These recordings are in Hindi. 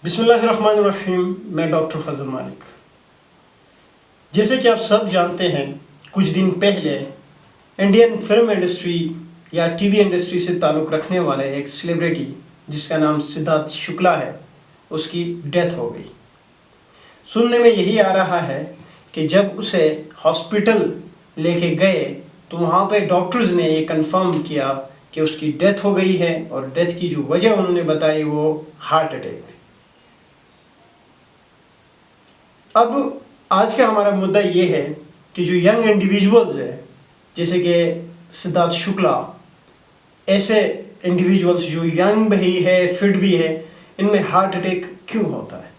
बिस्मिल्लाहिर्रहमानिर्रहीम। मैं डॉक्टर फजल मालिक। जैसे कि आप सब जानते हैं, कुछ दिन पहले इंडियन फिल्म इंडस्ट्री या टीवी इंडस्ट्री से ताल्लुक़ रखने वाले एक सेलिब्रिटी जिसका नाम सिद्धार्थ शुक्ला है, उसकी डेथ हो गई। सुनने में यही आ रहा है कि जब उसे हॉस्पिटल लेके गए तो वहाँ पे डॉक्टर्स ने ये कंफर्म किया कि उसकी डेथ हो गई है, और डेथ की जो वजह उन्होंने बताई वो हार्ट अटैक थी। अब आज का हमारा मुद्दा ये है कि जो यंग इंडिविजुअल्स है, जैसे कि सिद्धार्थ शुक्ला, ऐसे इंडिविजुअल्स जो यंग भी है, फिट भी है, इनमें हार्ट अटैक क्यों होता है?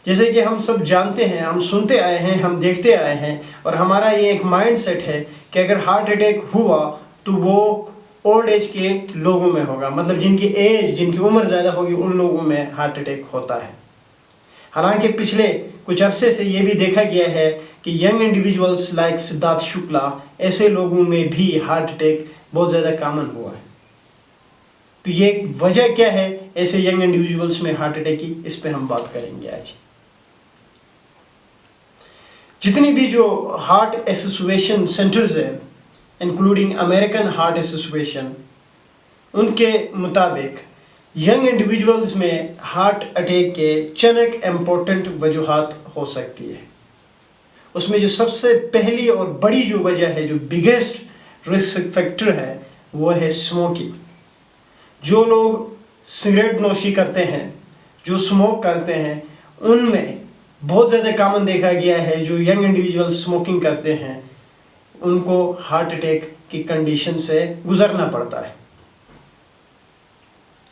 जैसे कि हम सब जानते हैं, हम सुनते आए हैं, हम देखते आए हैं, और हमारा ये एक माइंड सेट है कि अगर हार्ट अटैक हुआ तो वो ओल्ड एज के लोगों में होगा, मतलब जिनकी उम्र ज़्यादा होगी उन लोगों में हार्ट अटैक होता है। हालांकि पिछले कुछ अरसे से ये भी देखा गया है कि young individuals like Siddharth Shukla, ऐसे लोगों में भी हार्ट अटैक बहुत ज़्यादा कॉमन हुआ है। तो ये वजह क्या है ऐसे यंग इंडिविजुअल्स में हार्ट अटैक की, इस पे हम बात करेंगे आज। जितनी भी जो हार्ट एसोसिएशन सेंटर्स है, इंक्लूडिंग अमेरिकन हार्ट एसोसिएशन, उनके मुताबिक यंग इंडिविजुअल्स में हार्ट अटैक के चंद इम्पोर्टेंट वजूहात हो सकती है। उसमें जो सबसे पहली और बड़ी जो वजह है, जो बिगेस्ट रिस्क फैक्टर है, वो है स्मोकिंग। जो लोग सिगरेट नोशी करते हैं, जो स्मोक करते हैं, उनमें बहुत ज़्यादा कॉमन देखा गया है, जो यंग इंडिविजुअल स्मोकिंग करते हैं उनको हार्ट अटैक की कंडीशन से गुजरना पड़ता है।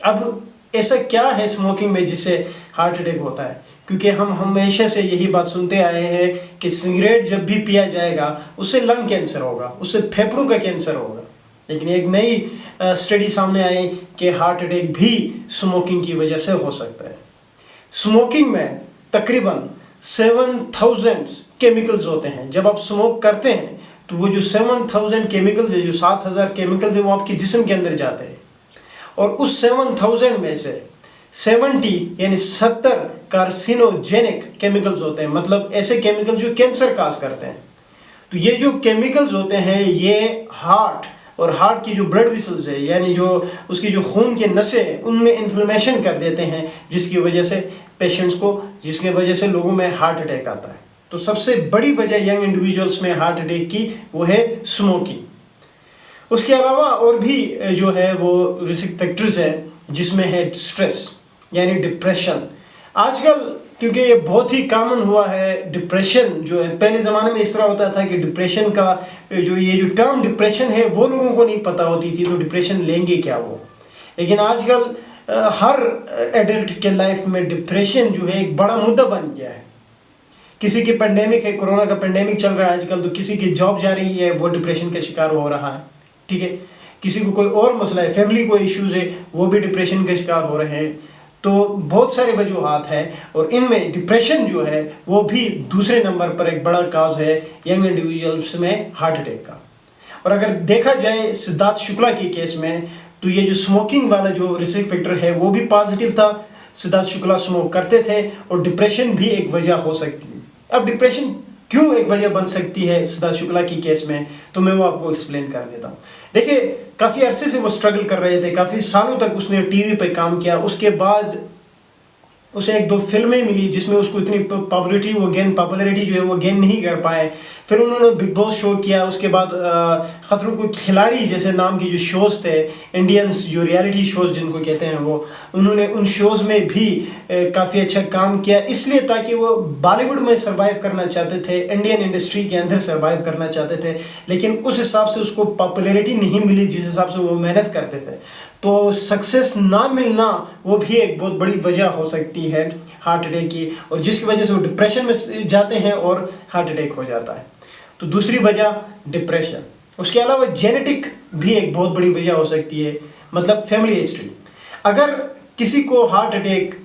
अब ऐसा क्या है स्मोकिंग में जिससे हार्ट अटैक होता है? क्योंकि हम हमेशा से यही बात सुनते आए हैं कि सिगरेट जब भी पिया जाएगा उससे लंग कैंसर होगा, उससे फेफड़ों का कैंसर होगा। लेकिन एक नई स्टडी सामने आई कि हार्ट अटैक भी स्मोकिंग की वजह से हो सकता है। स्मोकिंग में तकरीबन 7000 केमिकल्स होते हैं। जब आप स्मोक करते हैं तो वो जो 7000 केमिकल्स है, जो 7000 केमिकल्स है, वो आपके जिस्म के अंदर जाते हैं, और उस 7000 में से 70 यानी 70 कार्सिनोजेनिक केमिकल्स होते हैं, मतलब ऐसे केमिकल्स जो कैंसर काज करते हैं। तो ये जो केमिकल्स होते हैं, ये हार्ट की जो ब्लड वेसल्स है, यानी जो उसकी जो खून के नसें हैं, उनमें इन्फ्लेमेशन कर देते हैं, जिसकी वजह से लोगों में हार्ट अटैक आता है। तो सबसे बड़ी वजह यंग इंडिविजुअल्स में हार्ट अटैक की वो है स्मोकिंग। उसके अलावा और भी जो है वो रिस्क फैक्टर्स है, जिसमें है स्ट्रेस यानी डिप्रेशन। आजकल क्योंकि ये बहुत ही कॉमन हुआ है डिप्रेशन जो है, पहले ज़माने में इस तरह होता था कि डिप्रेशन का जो टर्म डिप्रेशन है वो लोगों को नहीं पता होती थी, तो डिप्रेशन लेंगे क्या वो। लेकिन आजकल हर एडल्ट के लाइफ में डिप्रेशन जो है एक बड़ा मुद्दा बन गया है। किसी की पेंडेमिक है, कोरोना का पेंडेमिक चल रहा है आजकल, तो किसी की जॉब जा रही है, वो डिप्रेशन का शिकार हो रहा है, ठीक है। किसी को कोई और मसला है, फैमिली को इश्यूज है, वो भी डिप्रेशन के शिकार हो रहे हैं। तो बहुत सारे वजूहात हैं, और इनमें डिप्रेशन जो है वो भी दूसरे नंबर पर एक बड़ा काज है यंग इंडिविजुअल्स में हार्ट अटैक का। और अगर देखा जाए सिद्धार्थ शुक्ला के केस में, तो ये जो स्मोकिंग वाला जो रिस्क फैक्टर है वो भी पॉजिटिव था। सिद्धार्थ शुक्ला स्मोक करते थे, और डिप्रेशन भी एक वजह हो सकती है। अब डिप्रेशन क्यों एक वजह बन सकती है सिद्धार्थ शुक्ला की केस में, तो मैं वो आपको एक्सप्लेन कर देता हूँ। देखिए, काफ़ी अरसे से वो स्ट्रगल कर रहे थे, काफ़ी सालों तक उसने टीवी पे काम किया। उसके बाद उसे 1-2 फिल्में मिली जिसमें उसको इतनी पॉपुलैरिटी जो है वो गेन नहीं कर पाए। फिर उन्होंने बिग बॉस शो किया, उसके बाद खतरों के खिलाड़ी जैसे नाम की जो शोज़ थे, इंडियंस जो रियलिटी शोज़ जिनको कहते हैं, वो उन्होंने उन शोज़ में भी काफ़ी अच्छा काम किया, इसलिए ताकि वो बॉलीवुड में सर्वाइव करना चाहते थे, इंडियन इंडस्ट्री के अंदर सर्वाइव करना चाहते थे। लेकिन उस हिसाब से उसको पॉपुलैरिटी नहीं मिली जिस हिसाब से वो मेहनत करते थे, तो सक्सेस ना मिलना वो भी एक बहुत बड़ी वजह हो सकती है हार्ट अटैक की, और जिसकी वजह से वो डिप्रेशन में जाते हैं और हार्ट अटैक हो जाता है। तो दूसरी वजह डिप्रेशन। उसके अलावा जेनेटिक भी एक बहुत बड़ी वजह हो सकती है, मतलब फैमिली हिस्ट्री। अगर किसी को हार्ट अटैक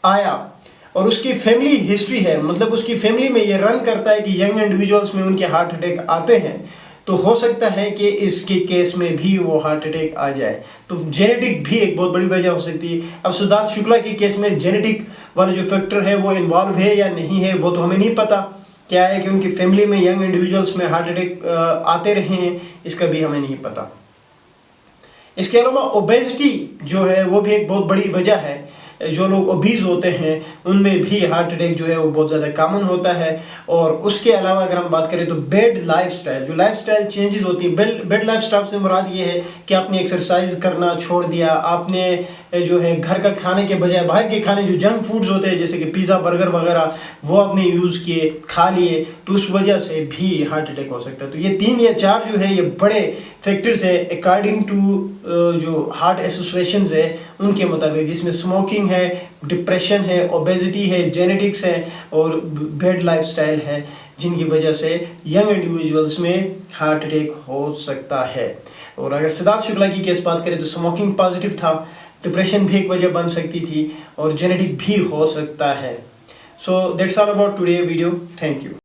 आया और उसकी फैमिली हिस्ट्री है, मतलब उसकी फैमिली में ये रन करता है कि यंग इंडिविजुअल्स में उनके हार्ट अटैक आते हैं, तो हो सकता है कि इसके केस में भी वो हार्ट अटैक आ जाए। तो जेनेटिक भी एक बहुत बड़ी वजह हो सकती है। अब सिद्धार्थ शुक्ला के केस में जेनेटिक वाला जो फैक्टर है वो इन्वॉल्व है या नहीं है वो तो हमें नहीं पता। क्या है कि उनकी फैमिली में यंग इंडिविजुअल्स में हार्ट अटैक आते रहे हैं, इसका भी हमें नहीं पता। इसके अलावा ओबेसिटी जो है वो भी एक बहुत बड़ी वजह है। जो लोग ओबीज होते हैं उनमें भी हार्ट अटैक जो है वो बहुत ज़्यादा कॉमन होता है। और उसके अलावा अगर हम बात करें तो बैड लाइफस्टाइल, जो लाइफस्टाइल चेंजेस होती है, बैड लाइफस्टाइल से मुराद ये है कि आपने एक्सरसाइज करना छोड़ दिया, आपने जो है घर का खाने के बजाय बाहर के खाने जो जंक फूड्स होते हैं जैसे कि पिज़्ज़ा बर्गर वगैरह वो आपने यूज़ किए, खा लिए, तो उस वजह से भी हार्ट अटैक हो सकता है। तो ये 3 या 4 जो है ये बड़े फैक्टर्स है अकॉर्डिंग टू जो हार्ट एसोसिएशन है उनके मुताबिक, जिसमें स्मोकिंग है, डिप्रेशन है, ओबेसिटी है, जेनेटिक्स है और बैड लाइफस्टाइल है, जिनकी वजह से यंग इंडिविजुअल्स में हार्ट अटैक हो सकता है। और अगर सिद्धार्थ शुक्ला की केस बात करें तो स्मोकिंग पॉजिटिव था, डिप्रेशन भी एक वजह बन सकती थी और जेनेटिक भी हो सकता है। So that's all about today video. Thank you.